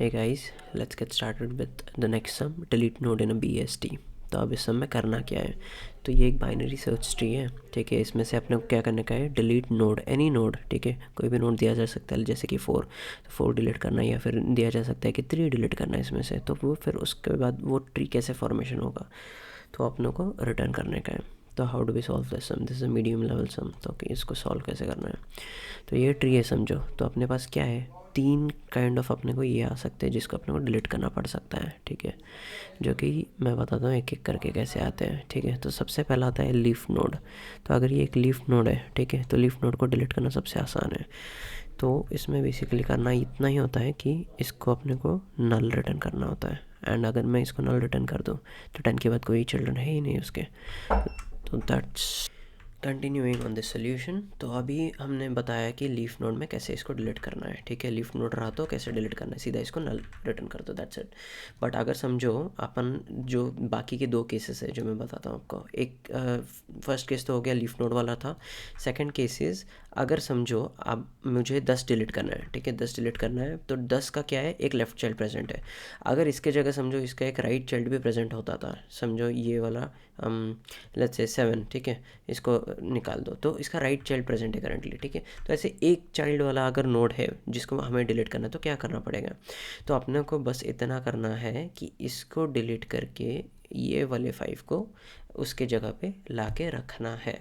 Hey guys, let's get started with the next sum, delete node in a BST। तो अब इस सम में करना क्या है, तो ये एक बाइनरी सर्च ट्री है, ठीक है। इसमें से अपने को क्या करने का है, डिलीट नोड, एनी नोड, ठीक है। कोई भी नोड दिया जा सकता है, जैसे कि 4, तो 4 डिलीट करना है, या फिर दिया जा सकता है कि 3 डिलीट करना है इसमें से। तो वो फिर उसके बाद वो ट्री कैसे फॉर्मेशन होगा, तो अपने को रिटर्न करने का है। तो how do we solve this sum, this is a medium level sum. तो इसको सॉल्व कैसे करना है, तो ये ट्री है समझो। तो अपने पास क्या है, 3 काइंड ऑफ अपने को ये आ सकते हैं जिसको अपने को डिलीट करना पड़ सकता है, ठीक है। जो कि मैं बताता हूँ एक एक करके कैसे आते हैं, ठीक है। तो सबसे पहला आता है लीफ नोड। तो अगर ये एक लीफ नोड है, ठीक है, तो लीफ नोड को डिलीट करना सबसे आसान है। तो इसमें बेसिकली करना इतना ही होता है कि इसको अपने को नल रिटर्न करना होता है। एंड अगर मैं इसको नल रिटर्न कर दूँ तो 10 के बाद कोई चिल्ड्रन है ही नहीं उसके। तो that's continuing on this solution. तो अभी हमने बताया कि लीफ नोड में कैसे इसको डिलीट करना है, ठीक है। लीफ नोड रहा तो कैसे डिलीट करना है, सीधा इसको नल रिटर्न कर दो, दैट्स इट। बट अगर समझो अपन जो बाकी के 2 केसेस है जो मैं बताता हूँ आपको, एक फर्स्ट केस तो हो गया लीफ नोड वाला था। सेकंड केसेस, अगर समझो अब मुझे 10 डिलीट करना है, ठीक है, 10 डिलीट करना है, तो 10 का क्या है, एक लेफ़्ट चाइल्ड प्रेजेंट है। अगर इसके जगह समझो इसका एक राइट चाइल्ड भी प्रेजेंट होता था, समझो ये वाला लेट्स से 7, ठीक है, इसको निकाल दो, तो इसका राइट चाइल्ड प्रेजेंट है करंटली, ठीक है। तो ऐसे एक चाइल्ड वाला अगर नोड है जिसको हमें डिलीट करना है, तो क्या करना पड़ेगा, तो अपने को बस इतना करना है कि इसको डिलीट करके ये वाले 5 को उसके जगह पे ला के रखना है,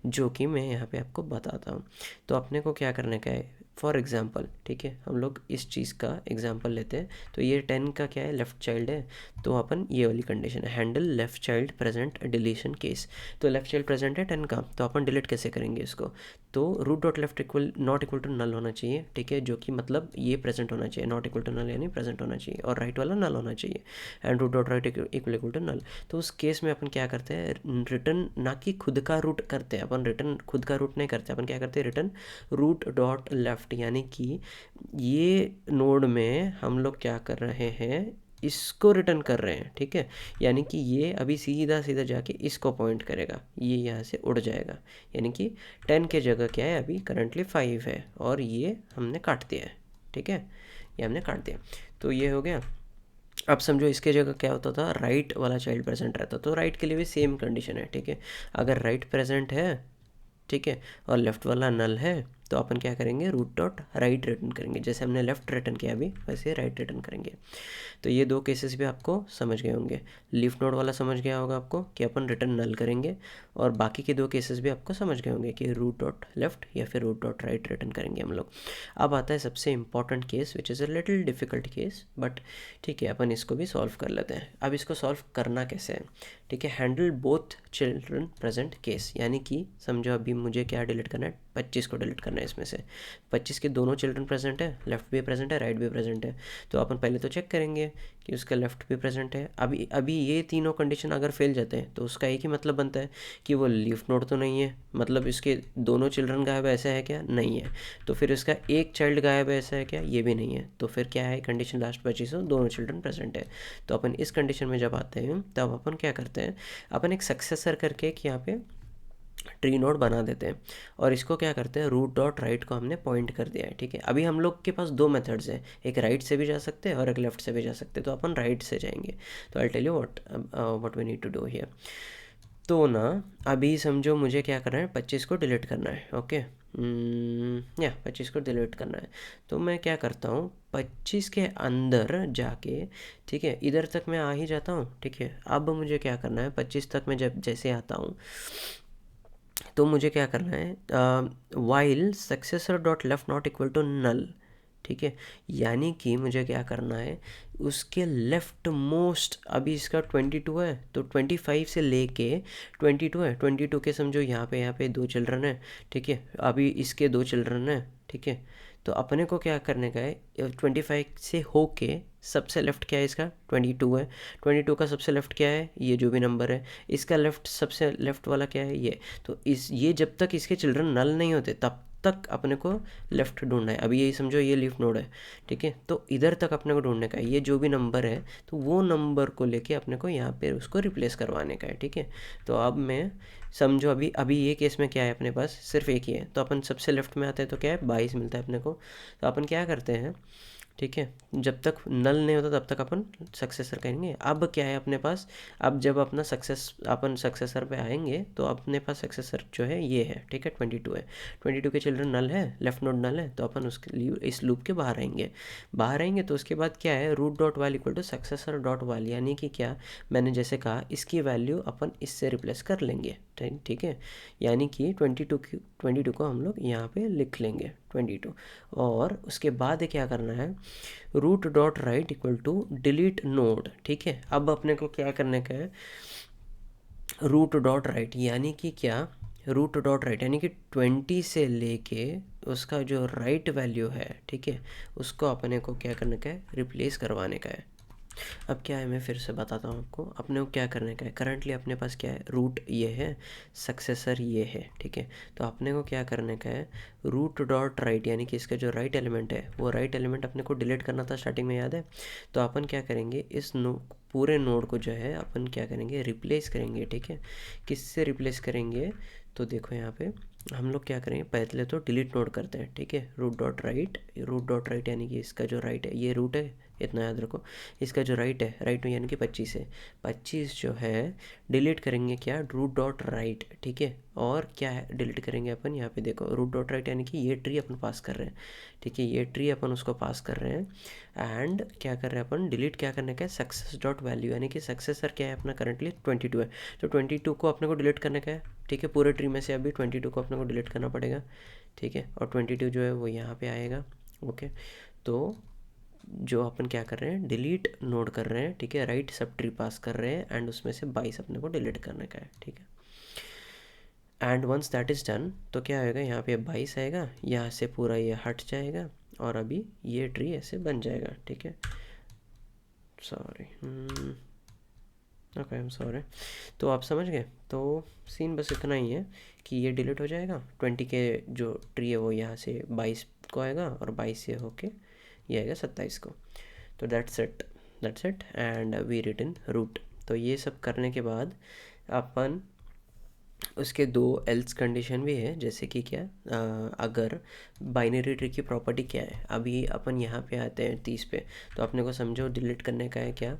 जो कि मैं यहाँ पे आपको बताता हूँ। तो अपने को क्या करने का है, फॉर एग्ज़ाम्पल, ठीक है, हम लोग इस चीज़ का एग्जांपल लेते हैं। तो ये 10 का क्या है, लेफ़्ट चाइल्ड है। तो अपन ये वाली कंडीशन है, handle left child present deletion case. तो लेफ़्ट चाइल्ड प्रेजेंट है 10 का, तो अपन डिलीट कैसे करेंगे इसको, तो root dot left equal not equal to null होना चाहिए, ठीक है, जो कि मतलब ये प्रेजेंट होना चाहिए, नॉट इक्वल टू नल यानी प्रेजेंट होना चाहिए, और राइट वाला नल होना चाहिए, and root dot right equal equal to null. तो उस केस में अपन क्या करते हैं, रिटर्न ना कि खुद का रूट करते हैं अपन, रिटर्न खुद का रूट नहीं करते अपन, क्या करते हैं, रिटर्न रूट डॉट लेफ्ट, यानी कि ये नोड में हम लोग क्या कर रहे हैं, इसको रिटर्न कर रहे हैं, ठीक है। यानी कि ये अभी सीधा सीधा जाके इसको पॉइंट करेगा, ये यहाँ से उड़ जाएगा, यानी कि 10 के जगह क्या है, अभी करंटली 5 है, और ये हमने काट दिया है, ठीक है, ये हमने काट दिया। तो ये हो गया। अब समझो इसके जगह क्या होता था, राइट वाला चाइल्ड प्रेजेंट रहता, तो राइट के लिए भी सेम कंडीशन है, ठीक है। अगर राइट प्रेजेंट है, ठीक है, और लेफ़्ट वाला नल है, तो अपन क्या करेंगे, रूट डॉट राइट रिटर्न करेंगे, जैसे हमने लेफ़्ट रिटर्न किया अभी वैसे राइट रिटर्न करेंगे। तो ये 2 केसेस भी आपको समझ गए होंगे। लीफ नोड वाला समझ गया होगा आपको कि अपन रिटर्न नल करेंगे, और बाकी के 2 केसेस भी आपको समझ गए होंगे कि रूट डॉट लेफ्ट या फिर रूट डॉट राइट रिटर्न करेंगे हम लोग। अब आता है सबसे important case, which is a little difficult case, but ठीक है, अपन इसको भी सॉल्व कर लेते हैं। अब इसको सॉल्व करना कैसे है, ठीक है, handle both children present case, यानी कि समझो अभी मुझे क्या डिलीट करना है, 25 को डिलीट करना है। इसमें से 25 के दोनों चिल्ड्रन प्रेजेंट है, लेफ्ट भी प्रेजेंट है, राइट भी प्रेजेंट है। तो अपन पहले तो चेक करेंगे कि उसका लेफ़्ट भी प्रेजेंट है। अभी ये तीनों कंडीशन अगर फेल जाते हैं, तो उसका एक ही मतलब बनता है कि वो लीफ नोड तो नहीं है, मतलब इसके दोनों चिल्ड्रन गायब है, ऐसा है क्या, नहीं है। तो फिर इसका एक चाइल्ड गायब है, ऐसा है क्या, ये भी नहीं है। तो फिर क्या है, कंडीशन लास्ट बची सो दोनों चिल्ड्रन प्रेजेंट है। तो अपन इस कंडीशन में जब आते हैं, तब अपन क्या करते हैं, अपन एक सक्सेसर करके एक यहाँ पे ट्री नोड बना देते हैं, और इसको क्या करते हैं, रूट डॉट राइट को हमने पॉइंट कर दिया है, ठीक है। अभी हम लोग के पास 2 मेथड्स हैं, एक राइट से भी जा सकते हैं और एक लेफ्ट से भी जा सकते हैं, तो अपन राइट से जाएंगे। तो I tell you what we need to do here. तो ना अभी समझो मुझे क्या करना है, 25 को डिलीट करना है, ओके, या 25 को डिलीट करना है। तो मैं क्या करता हूँ, 25 के अंदर जाके, ठीक है, इधर तक मैं आ ही जाता हूँ, ठीक है। अब मुझे क्या करना है, 25 तक मैं जब जैसे आता हूँ, तो मुझे क्या करना है, while successor dot left not equal to null, ठीक है। यानी कि मुझे क्या करना है, उसके लेफ्ट मोस्ट, अभी इसका 22 है, तो 25 से लेके 22 है, 22 के समझो यहाँ पे 2 चिल्ड्रन है, ठीक है, अभी इसके 2 चिल्ड्रन है, ठीक है। तो अपने को क्या करने का है, 25 से होके सबसे लेफ्ट क्या है, इसका 22 है, 22 का सबसे लेफ्ट क्या है, ये जो भी नंबर है, इसका लेफ्ट सबसे लेफ्ट वाला क्या है, ये। तो ये जब तक इसके चिल्ड्रन नल नहीं होते तब तक अपने को लेफ़्ट ढूंढना है। अभी यही समझो ये लीफ नोड है, ठीक है, तो इधर तक अपने को ढूंढने का है, ये जो भी नंबर है, तो वो नंबर को लेके अपने को यहाँ पे उसको रिप्लेस करवाने का है, ठीक है। तो अब मैं समझो अभी ये केस में क्या है, अपने पास सिर्फ एक ही है, तो अपन सबसे लेफ्ट में आते हैं, तो क्या है, 22 मिलता है अपने को। तो अपन क्या करते हैं, ठीक है। जब तक नल नहीं होता तब तक अपन सक्सेसर कहेंगे। अब क्या है अपने पास, अब जब अपना अपन सक्सेसर पे आएंगे तो अपने पास सक्सेसर जो है ये है, ठीक है, 22 है। 22 के चिल्ड्रन नल है, लेफ्ट नोड नल है, तो अपन उसके लिए इस लूप के बाहर आएंगे। बाहर आएंगे तो उसके बाद क्या है, रूट डॉट वाल इक्वल टू सक्सेसर डॉट वाल, यानी कि क्या, मैंने जैसे कहा इसकी वैल्यू अपन इससे रिप्लेस कर लेंगे, ठीक है। यानी कि 22 को हम लोग यहाँ पे लिख लेंगे 22, और उसके बाद क्या करना है, root dot right equal to delete node, ठीक है। अब अपने को क्या करने का है, रूट डॉट राइट यानी कि क्या, रूट डॉट राइट यानी कि 20 से लेके उसका जो राइट वैल्यू है, ठीक है, उसको अपने को क्या करने का है, रिप्लेस करवाने का है। अब क्या है, मैं फिर से बताता हूँ आपको, अपने को क्या करने का है। करंटली अपने पास क्या है, रूट ये है, सक्सेसर ये है, ठीक है। तो अपने को क्या करने का है, रूट डॉट राइट यानी कि इसका जो राइट एलिमेंट है, वो राइट एलिमेंट अपने को डिलीट करना था स्टार्टिंग में, याद है। तो अपन क्या करेंगे, इस पूरे नोड को जो है अपन क्या करेंगे, रिप्लेस करेंगे, ठीक है। किससे रिप्लेस करेंगे, तो देखो यहाँ पे हम लोग क्या करेंगे, पहले तो डिलीट नोड करते हैं, ठीक है। रूट डॉट राइट यानी कि इसका जो राइट है, ये रूट है, इतना याद रखो। इसका जो राइट है, राइट में यानी कि 25 है, 25 जो है डिलीट करेंगे क्या, रूट डॉट राइट, ठीक है। और क्या है, डिलीट करेंगे अपन यहाँ पे देखो, रूट डॉट राइट यानी कि ये ट्री अपन पास कर रहे हैं, ठीक है, ये ट्री अपन उसको पास कर रहे हैं। एंड क्या कर रहे हैं अपन, डिलीट क्या करने का है, सक्सेस डॉट वैल्यू, यानी कि सक्सेसर क्या है अपना करंटली 22 है, तो 22 को अपने को डिलीट करने का है, ठीक है। पूरे ट्री में से अभी 22 को अपने को डिलीट करना पड़ेगा, ठीक है। और 22 जो है वो यहाँ पे आएगा, ओके। तो जो अपन क्या कर रहे हैं, डिलीट नोड कर रहे हैं, ठीक है, राइट सब ट्री पास कर रहे हैं, एंड उसमें से 22 अपने को डिलीट करने का है, ठीक है। And once that is done, तो क्या होएगा, यहाँ पे 22 आएगा, यहाँ से पूरा ये हट जाएगा, और अभी ये ट्री ऐसे बन जाएगा, ठीक है। Sorry, okay, I am sorry. तो आप समझ गए, तो सीन बस इतना ही है कि ये डिलीट हो जाएगा, 20 के जो ट्री है वो यहाँ से 22 को आएगा, और 22 से होके ये आएगा 27 को। तो that's it and we return root. तो ये सब करने के बाद अपन उसके दो एल्स कंडीशन भी है, जैसे कि क्या, अगर बाइनरी ट्री की प्रॉपर्टी क्या है, अभी अपन यहाँ पे आते हैं 30 पे, तो अपने को समझो डिलीट करने का है क्या,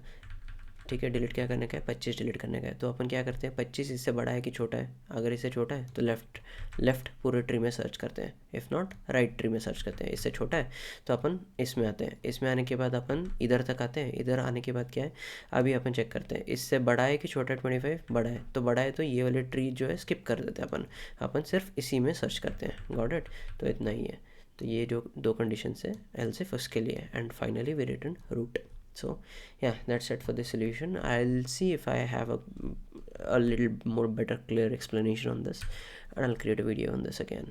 ठीक है, डिलीट क्या करने का है, 25 डिलीट करने का है। तो अपन क्या करते हैं, 25 इससे बड़ा है कि छोटा है, अगर इससे छोटा है तो लेफ़्ट पूरे ट्री में सर्च करते हैं, इफ़ नॉट राइट ट्री में सर्च करते हैं। इससे छोटा है तो अपन इसमें आते हैं, इसमें आने के बाद अपन इधर तक आते हैं, इधर आने के बाद क्या है, अभी अपन चेक करते हैं इससे बड़ा है कि छोटा है, 25 बड़ा है, तो बड़ा है तो ये वाले ट्री जो है स्किप कर देते हैं अपन सिर्फ इसी में सर्च करते हैं, गॉट इट। तो इतना ही है। तो ये जो दो कंडीशन है एल्सिफ उसके लिए, and finally we return root. So yeah, that's it for the solution. I'll see if I have a little more better clear explanation on this, and I'll create a video on this again.